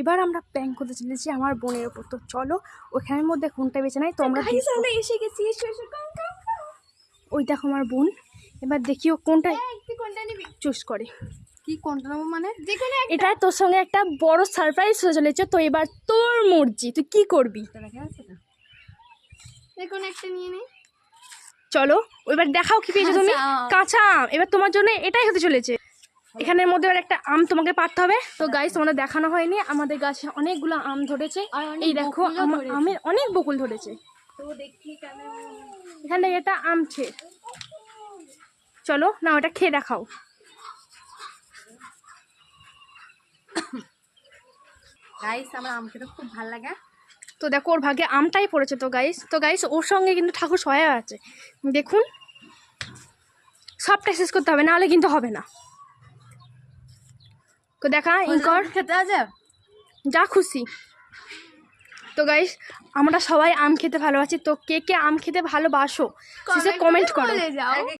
এবার আমরা প্র্যাঙ্ক করতে চলেছি আমার বোনের ওপর। তো চলো ওখানের মধ্যে কোনটা বেছে নাই তো আমরা এসে গেছি। ওই দেখো আমার বোন, এবার দেখিও কোনটা চুজ করে। কি কোনটা নেবো মানে? এটা তোর সঙ্গে একটা বড় সারপ্রাইজ হয়ে চলেছে, তো এবার তোর মর্জি, তুই কি করবি? দেখুন একটা নিয়ে নে। চলো এবার দেখাও কি পেয়েছো তুমি। কাঁচা আম, এবার তোমার জন্য এটাই হতে চলেছে। এখানের মধ্যে এবার একটা আম তোমাকে পারতে হবে। তো গাইস তোমাদের দেখানো হয়নি, আমাদের গাছে অনেকগুলো আম ধরেছে। এই দেখো আমের অনেক বকুল ধরেছে। তো দেখি কেমন। এখান থেকে একটা আম খেয়ে চলো না, ওটা খেয়ে দেখাও। গাইস আমার আম খেতে খুব ভালো লাগে। তো দেখো ওর ভাগ্যে আমটাই পড়েছে। তো গাইস ওর সঙ্গে কিন্তু ঠাকুর সহায় আছে, দেখুন। সবটা শেষ করতে হবে, নাহলে কিন্তু হবে না। তো দেখা ইনকর খেতে আছে যা খুশি। তো গাইস আমরা সবাই আম খেতে ভালোবাসি, তো কে কে আম খেতে ভালোবাসো সেটা কমেন্ট করো।